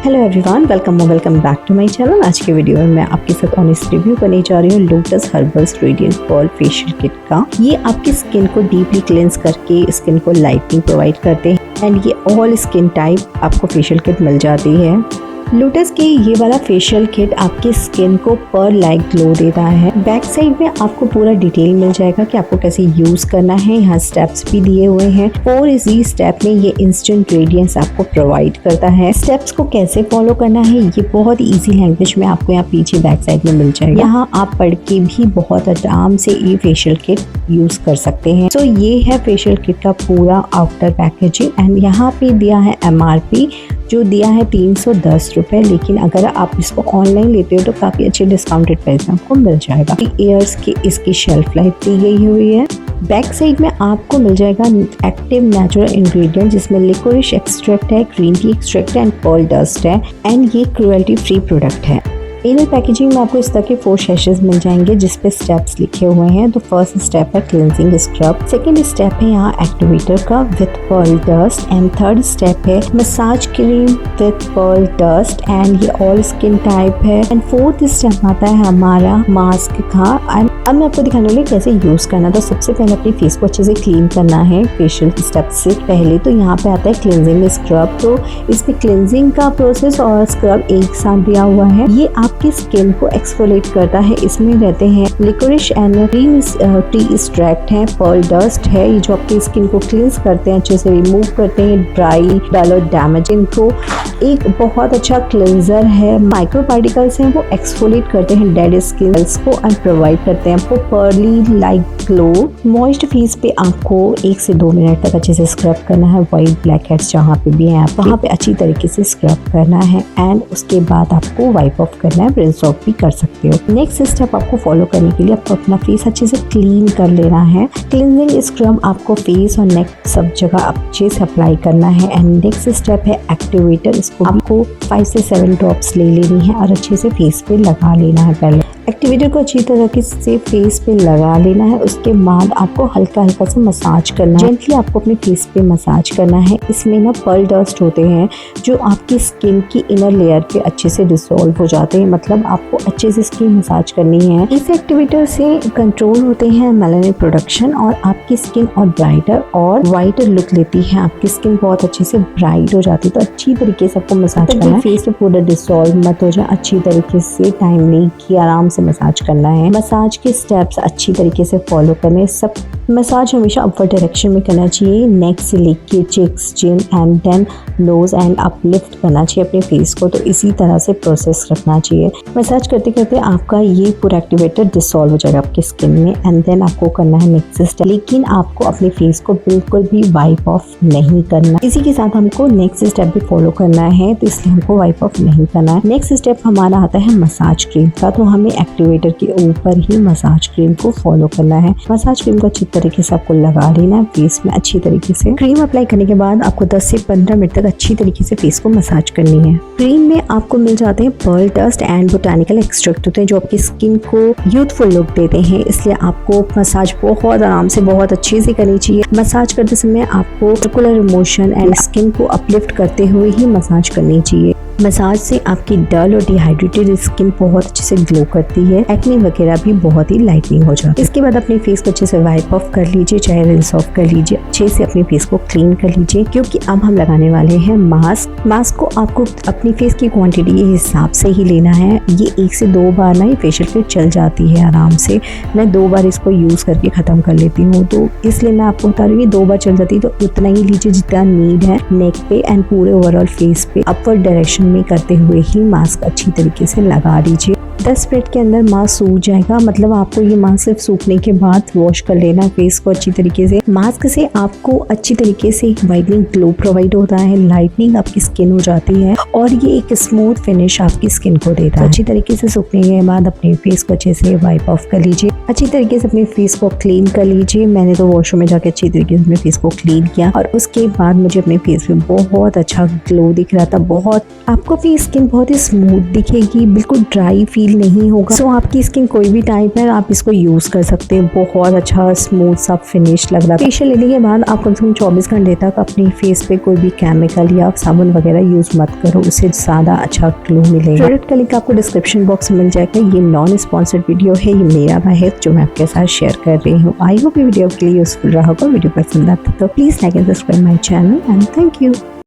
Hello everyone, welcome back to my channel. आज के video में मैं आपके साथ ऑनेस्ट रिव्यू करने जा रही हूँ Lotus Herbals radiant pearl facial kit का। ये आपकी स्किन को डीपली क्लेंस करके स्किन को लाइटनिंग प्रोवाइड करते हैं एंड ये ऑल स्किन टाइप आपको फेशियल किट मिल जाती है। लोटस की ये वाला फेशियल किट आपकी स्किन को पर्ल लाइक ग्लो देता है। बैक साइड में आपको पूरा डिटेल मिल जाएगा कि आपको कैसे यूज करना है। यहाँ स्टेप्स भी दिए हुए हैं और इसी स्टेप में ये इंस्टेंट रेडियंस आपको प्रोवाइड करता है। स्टेप्स को कैसे फॉलो करना है ये बहुत इजी लैंग्वेज में आपको यहाँ पीछे बैक साइड में मिल जाएगा। यहाँ आप पढ़ के भी बहुत आराम से ये फेशियल किट यूज कर सकते हैं। तो ये है फेशियल किट का पूरा आउटर पैकेजिंग एंड यहाँ पे दिया है MRP जो दिया है 310 रुपए, लेकिन अगर आप इसको ऑनलाइन लेते हो तो काफी अच्छे डिस्काउंटेड प्राइस में आपको मिल जाएगा। ईयर्स की इसकी शेल्फ लाइफ दी गई हुई है। बैक साइड में आपको मिल जाएगा एक्टिव नेचुरल इंग्रेडिएंट जिसमें लिकोरिश एक्सट्रैक्ट है, ग्रीन टी एक्सट्रैक्ट है एंड पर्ल डस्ट है एंड ये क्रुएल्टी फ्री प्रोडक्ट है। इनर पैकेजिंग में आपको इस तरह के 4 सैशेस मिल जाएंगे जिसपे स्टेप्स लिखे हुए हैं। तो फर्स्ट स्टेप है क्लींजिंग स्क्रब, सेकंड स्टेप है यहाँ एक्टिवेटर का with pearl dust and third step है massage cream with pearl dust and ये ऑल स्किन टाइप है एंड फोर्थ स्टेप आता है हमारा मास्क का। एंड अब मैं आपको दिखाने वाली कैसे यूज करना। तो सबसे पहले अपनी फेस को अच्छे से क्लीन करना है फेशियल स्टेप से पहले। तो यहाँ पे आता है क्लींजिंग स्क्रब। तो इसमें क्लींजिंग का प्रोसेस और स्क्रब एक साथ दिया हुआ है। ये आपकी स्किन को एक्सफोलिएट करता है। इसमें रहते हैं लिकोरिश एंड ग्रीन टी एक्सट्रैक्ट है, पर्ल डस्ट है, ये जो आपकी स्किन को क्लींस करते हैं, अच्छे से रिमूव करते हैं ड्राई डल और डैमेजिंग को। एक बहुत अच्छा क्लेंजर है। माइक्रो पार्टिकल्स हैं वो एक्सफोलिएट करते हैं डेड स्किन को एंड प्रोवाइड करते हैं आपको pearly like glow. Moist face पे आपको 1 से 2 मिनट तक अच्छे से स्क्रब करना है। व्हाइट ब्लैक हेड्स जहाँ पे भी हैं वहाँ पे अच्छी तरीके से स्क्रब करना है एंड उसके बाद आपको वाइप ऑफ करना है। रिंस ऑफ भी कर सकते हो। नेक्स्ट स्टेप आपको फॉलो करने के लिए आपको अपना फेस अच्छे से क्लीन कर लेना है। क्लींजिंग स्क्रब आपको फेस और नेक सब जगह अच्छे से अप्लाई करना है एंड नेक्स्ट स्टेप है एक्टिवेटर। इसको आपको 5 से 7 ड्रॉप्स ले लेनी है और अच्छे से फेस पे लगा लेना है। पहले एक्टिवेटर को अच्छी तरह से फेस पे लगा लेना है। उसके बाद आपको हल्का हल्का से मसाज करना है। जेंटली आपको अपने फेस पे मसाज करना है। इसमें ना पर्ल डस्ट होते हैं जो आपकी स्किन की इनर लेयर पे अच्छे से डिसॉल्व हो जाते हैं। मतलब आपको अच्छे से इसकी मसाज करनी है। इस एक्टिवेटर से कंट्रोल होते हैं मेलानिन प्रोडक्शन और आपकी स्किन और ब्राइटर और वाइटर लुक लेती है। आपकी स्किन बहुत अच्छे से ब्राइट हो जाती है। तो अच्छी तरीके से आपको मसाज करना है। फेस पे पूरा डिसॉल्व मत हो जाए। अच्छी तरीके से टाइम लेके आराम से मसाज करना है। मसाज के स्टेप्स अच्छी तरीके से फॉलो करने। सब मसाज हमेशा अपवर्ड डायरेक्शन में करना चाहिए। नेक से लेके cheeks, chin and then nose and uplift करना चाहिए अपने फेस को। तो इसी तरह से प्रोसेस रखना चाहिए। मसाज करते करते आपका ये पूरा एक्टिवेटर डिसॉल्व हो जाएगा आपकी स्किन में एंड देन आपको करना है नेक्स्ट स्टेप। लेकिन आपको अपने फेस को बिल्कुल भी वाइप ऑफ नहीं करना। इसी के साथ हमको नेक्स्ट स्टेप भी फॉलो करना है तो इसलिए हमको वाइप ऑफ नहीं करना है। नेक्स्ट स्टेप हमारा आता है मसाज क्रीम का। तो हमें एक्टिवेटर के ऊपर ही मसाज क्रीम को फॉलो करना है। मसाज क्रीम को अच्छी तरीके से आपको लगा लेना है फेस में अच्छी तरीके से। क्रीम अप्लाई करने के बाद आपको 10 से 15 मिनट तक अच्छी तरीके से फेस को मसाज करनी है। क्रीम में आपको मिल जाते हैं pearl dust and botanical extract होते हैं जो आपकी स्किन को यूथफुल लुक देते हैं। इसलिए आपको मसाज बहुत आराम से बहुत अच्छे से करनी चाहिए। मसाज करते समय आपको सर्कुलर मोशन एंड स्किन को अपलिफ्ट करते हुए ही मसाज करनी चाहिए। मसाज से आपकी डल और डिहाइड्रेटेड स्किन बहुत अच्छे से ग्लो करती है। एक्ने वगैरह भी बहुत ही लाइटनिंग हो जाती है। इसके बाद अपने फेस को अच्छे से वाइप ऑफ कर लीजिए, चाहे रिंस ऑफ कर लीजिए। अच्छे से अपने फेस को क्लीन कर लीजिए क्योंकि अब हम लगाने वाले हैं मास्क। मास्क को आपको अपनी फेस की क्वांटिटी के हिसाब से ही लेना है। ये 1 से 2 बार ना ये फेशियल किट चल जाती है आराम से। मैं 2 बार इसको यूज करके खत्म कर लेती हूँ तो इसलिए मैं आपको बता रही हूँ 2 बार चल जाती है तो उतना ही लीजिए जितना नीड है नेक पे एंड पूरे ओवरऑल फेस पे। अपवर्ड डायरेक्शन में करते हुए ही मास्क अच्छी तरीके से लगा दीजिए। 10 मिनट के अंदर मास्क सूख जाएगा। मतलब आपको ये मास्क सिर्फ सूखने के बाद वॉश कर लेना फेस को अच्छी तरीके से। मास्क से आपको अच्छी तरीके से वाइटनिंग ग्लो प्रोवाइड होता है, लाइटनिंग आपकी स्किन हो जाती है और ये एक स्मूथ फिनिश आपकी स्किन को देता है। अच्छी तरीके से सूखने के बाद अपने फेस को अच्छे से वाइप ऑफ कर लीजिए। अच्छी तरीके से अपने फेस को क्लीन कर लीजिए। मैंने तो वॉशरूम में जाके अच्छी तरीके से अपने फेस को क्लीन किया और उसके बाद मुझे अपने फेस पे बहुत अच्छा ग्लो दिख रहा था। बहुत आपको अपनी स्किन बहुत ही स्मूथ दिखेगी, बिल्कुल ड्राई फील ऑयली नहीं होगा। सो आपकी स्किन कोई भी टाइप है आप इसको यूज कर सकते हैं। बहुत अच्छा स्मूथ सा फिनिश लग रहा है। फेशियल लेने के बाद आप कम से कम 24 घंटे तक अपनी फेस पे कोई भी केमिकल या साबुन वगैरह यूज मत करो, उससे ज्यादा अच्छा ग्लो मिलेगा। प्रोडक्ट का लिंक आपको डिस्क्रिप्शन बॉक्स में मिल जाएगा। ये नॉन स्पॉन्सर्ड वीडियो है, ये मेरा बात जो मैं आपके साथ शेयर कर रही हूँ। आई होप ये वीडियो आपके लिए यूजफुल रहा होगा। वीडियो पसंद आता तो please like and subscribe my channel and thank you.